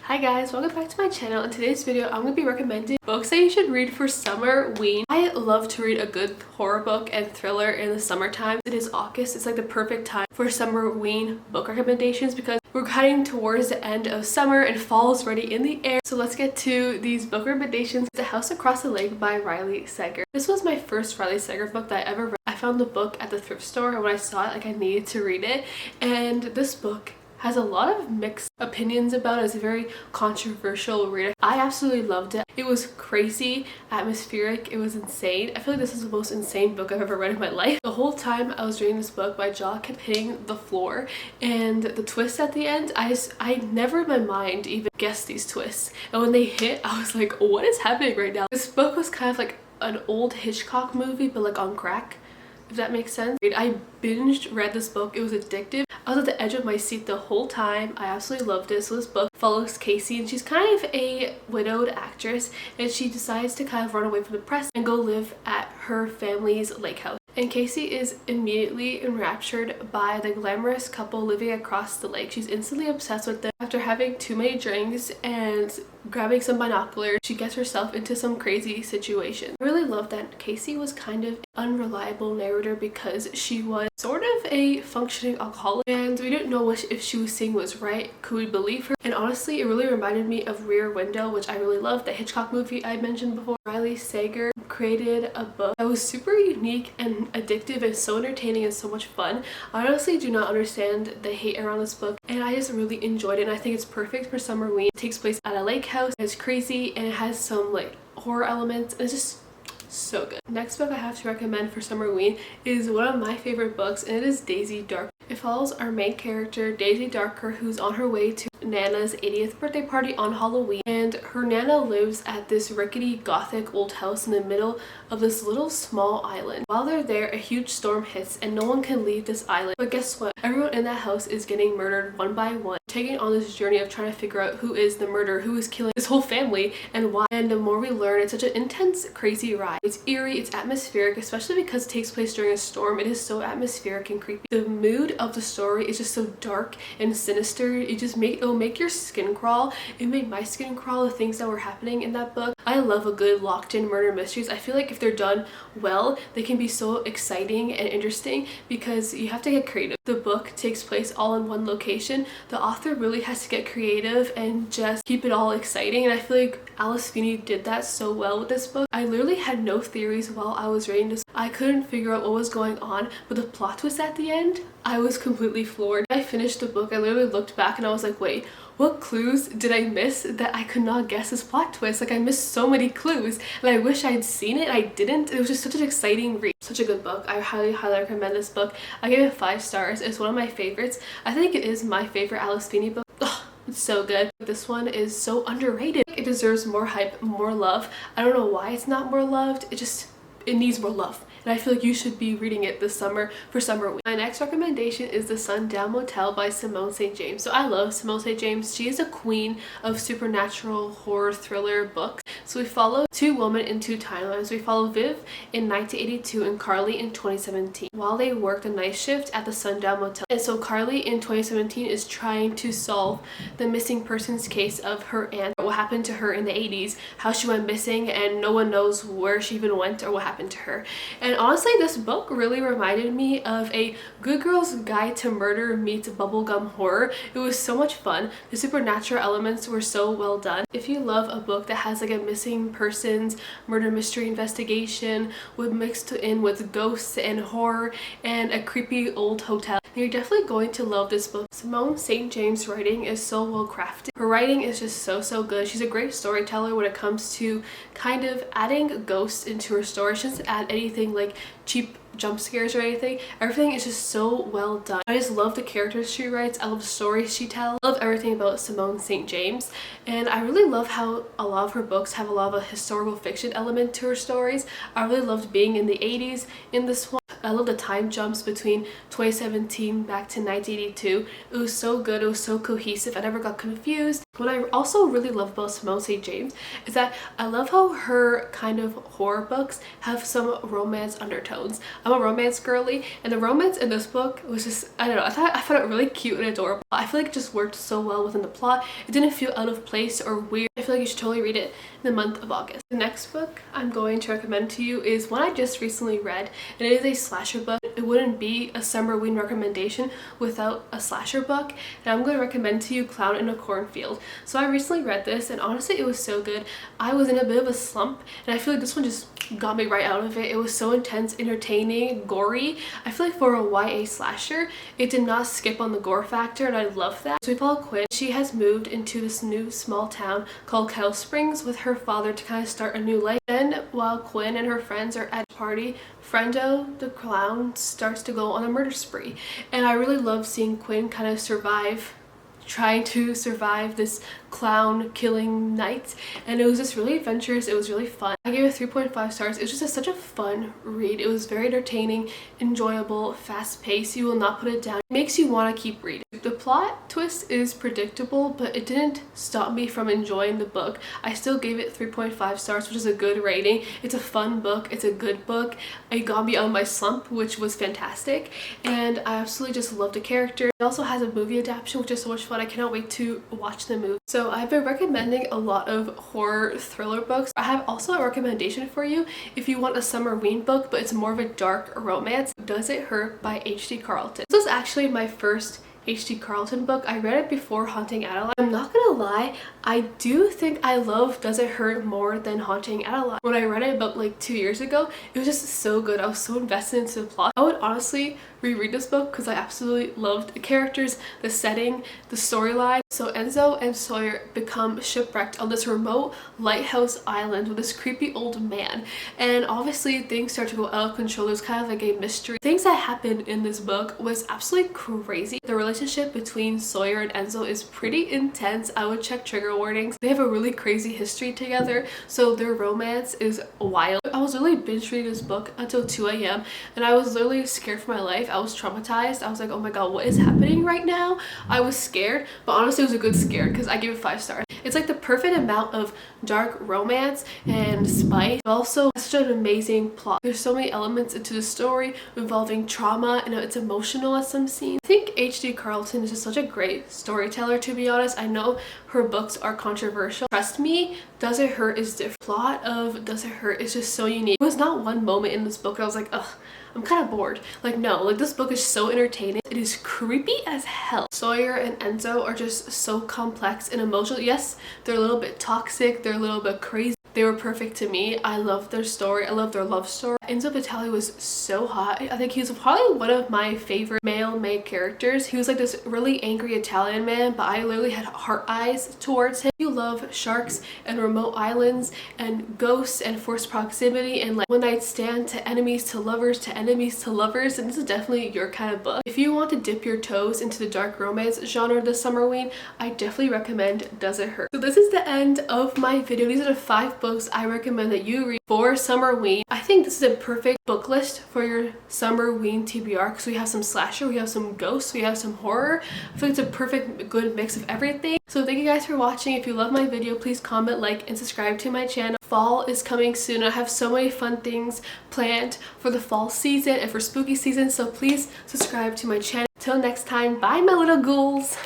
Hi guys, welcome back to my channel. In today's video, I'm going to be recommending books that you should read for Summerween. I love to read a good horror book and thriller in the summertime. It is August. It's like the perfect time for Summerween book recommendations because we're heading towards the end of summer and fall is already in the air. So let's get to these book recommendations. The House Across the Lake by Riley Sager. This was my first Riley Sager book that I ever read. I found the book at the thrift store and when I saw it, I needed to read it. And this book has a lot of mixed opinions about it. It's a very controversial read. I absolutely loved it. It was crazy, atmospheric, it was insane. I feel like this is the most insane book I've ever read in my life. The whole time I was reading this book, my jaw kept hitting the floor, and the twist at the end, I never in my mind even guessed these twists. And when they hit, I was like, what is happening right now? This book was kind of like an old Hitchcock movie, but like on crack, if that makes sense. I binged read this book. It was addictive. I was at the edge of my seat the whole time. I absolutely loved it. So this book follows Casey, and she's kind of a widowed actress, and she decides to kind of run away from the press and go live at her family's lake house. And Casey is immediately enraptured by the glamorous couple living across the lake. She's instantly obsessed with them. After having too many drinks and grabbing some binoculars, she gets herself into some crazy situation. I really love that Casey was kind of an unreliable narrator because she was sort of a functioning alcoholic and we didn't know if she was saying was right. Could we believe her? And honestly, it really reminded me of Rear Window, which I really love, the Hitchcock movie I mentioned before. Riley Sager created a book that was super unique and addictive and so entertaining and so much fun. I honestly do not understand the hate around this book, and I just really enjoyed it, and I think it's perfect for Summerween. It takes place at a lake house, it's crazy, and it has some like horror elements, and it's just so good. Next book I have to recommend for Summerween is one of my favorite books, and it is Daisy Darker. It follows our main character, Daisy Darker, who's on her way to Nana's 80th birthday party on Halloween, and her Nana lives at this rickety gothic old house in the middle of this little small island. While they're there, a huge storm hits and no one can leave this island. But guess what? Everyone in that house is getting murdered one by one, taking on this journey of trying to figure out who is the murderer, who is killing this whole family, and why. And the more we learn, it's such an intense, crazy ride. It's eerie, it's atmospheric, especially because it takes place during a storm. It is so atmospheric and creepy. The mood of the story is just so dark and sinister. It'll make your skin crawl. It made my skin crawl, the things that were happening in that book. I love a good locked in murder mysteries. I feel like if they're done well, they can be so exciting and interesting because you have to get creative. The book takes place all in one location. The author really has to get creative and just keep it all exciting, and I feel like Alice Feeney did that so well with this book. I literally had no theories while I was reading this. I couldn't figure out what was going on, but the plot twist at the end, I was completely floored. When I finished the book, I literally looked back and I was like, wait, what clues did I miss that I could not guess this plot twist? Like, I missed so many clues and I wish I'd seen it. I didn't. It was just such an exciting read. Such a good book. I highly recommend this book. I gave it 5 stars. It's one of my favorites. I think it is my favorite Alice Feeney book. Ugh, it's so good. This one is so underrated. It deserves more hype, more love. I don't know why it's not more loved. It needs more love. And I feel like you should be reading it this summer for Summerween. My next recommendation is The Sundown Motel by Simone St. James. So I love Simone St. James. She is a queen of supernatural horror thriller books. So we follow 2 women in 2 timelines. We follow Viv in 1982 and Carly in 2017 while they work the night shift at the Sundown Motel. And so Carly in 2017 is trying to solve the missing persons case of her aunt. What happened to her in the 80s, how she went missing, and no one knows where she even went or what happened to her. And honestly, this book really reminded me of a Good Girl's Guide to Murder meets bubblegum horror. It was so much fun. The supernatural elements were so well done. If you love a book that has like a missing persons murder mystery investigation with mixed in with ghosts and horror and a creepy old hotel, you're definitely going to love this book. Simone St. James' writing is so well crafted. Her writing is just so good. She's a great storyteller when it comes to kind of adding ghosts into her story. She doesn't add anything like cheap jump scares or anything. Everything is just so well done. I just love the characters she writes. I love the stories she tells. I love everything about Simone St. James, and I really love how a lot of her books have a lot of a historical fiction element to her stories. I really loved being in the 80s in this one. I love the time jumps between 2017 back to 1982. It was so good, it was so cohesive, I never got confused. What I also really love about Simone St. James is that I love how her kind of horror books have some romance undertones. I'm a romance girly, and the romance in this book was just, I don't know, I found it really cute and adorable. I feel like it just worked so well within the plot. It didn't feel out of place or weird. I feel like you should totally read it in the month of August. The next book I'm going to recommend to you is one I just recently read, and it is a slasher book. It wouldn't be a Summerween recommendation without a slasher book, and I'm going to recommend to you Clown in a Cornfield. So I recently read this, and honestly it was so good. I was in a bit of a slump, and I feel like this one just got me right out of it. It was so intense, entertaining, gory. I feel like for a YA slasher, it did not skip on the gore factor, and I love that. So we follow Quinn. She has moved into this new small town called Kettle Springs with her father to kind of start a new life. Then while Quinn and her friends are at a party, Friendo the clown starts to go on a murder spree, and I really love seeing Quinn kind of trying to survive this clown killing night, and it was just really adventurous. It was really fun. I gave it 3.5 stars. It was just such a fun read. It was very entertaining, enjoyable, fast-paced. You will not put it down. It makes you want to keep reading. The plot twist is predictable, but it didn't stop me from enjoying the book. I still gave it 3.5 stars, which is a good rating. It's a fun book. It's a good book. It got me out of my slump, which was fantastic, and I absolutely just loved the character. It also has a movie adaptation, which is so much fun. I cannot wait to watch the movie. So I've been recommending a lot of horror thriller books. I have also a recommendation for you if you want a Summerween book, but it's more of a dark romance. Does It Hurt by H.D. Carlton. This was actually my first H.D. Carlton book. I read it before Haunting Adeline. I'm not gonna lie, I do think I love Does It Hurt more than Haunting Adeline. When I read it about like 2 years ago, it was just so good. I was so invested into the plot. I would honestly reread this book because I absolutely loved the characters, the setting, the storyline. So Enzo and Sawyer become shipwrecked on this remote lighthouse island with this creepy old man, and obviously things start to go out of control. There's kind of like a mystery. Things that happened in this book was absolutely crazy. The relationship between Sawyer and Enzo is pretty intense. I would check trigger warnings. They have a really crazy history together, so their romance is wild. I was really binge reading this book until 2 a.m. and I was literally scared for my life. I was traumatized. I was like, oh my god, what is happening right now? I was scared, but honestly it was a good scare because I gave it 5 stars. It's like the perfect amount of dark romance and spice, but also such an amazing plot. There's so many elements into the story involving trauma, and it's emotional at some scenes. I think H.D. Carlton is just such a great storyteller, to be honest. I know her books are controversial. Trust me, Does It Hurt is different. The plot of Does It Hurt is just so unique. There was not one moment in this book I was like, ugh, I'm kind of bored. Like, no, like this book is so entertaining. It is creepy as hell. Sawyer and Enzo are just so complex and emotional. Yes, they're a little bit toxic, they're a little bit crazy. They were perfect to me. I love their story. I love their love story. Enzo Vitale was so hot. I think he was probably one of my favorite male main characters. He was like this really angry Italian man, but I literally had heart eyes towards him. You love sharks and remote islands and ghosts and forced proximity and like one night stand to enemies to lovers to enemies to lovers, and this is definitely your kind of book. If you want to dip your toes into the dark romance genre this Summerween, I definitely recommend Does It Hurt. So this is the end of my video. These are the 5 books I recommend that you read for Summerween. I think this is a perfect book list for your Summerween TBR because we have some slasher, we have some ghosts, we have some horror. I think it's a perfect good mix of everything. So thank you guys for watching. If you love my video, please comment, like, and subscribe to my channel. Fall is coming soon. I have so many fun things planned for the fall season and for spooky season, so please subscribe to my channel. Till next time, bye my little ghouls!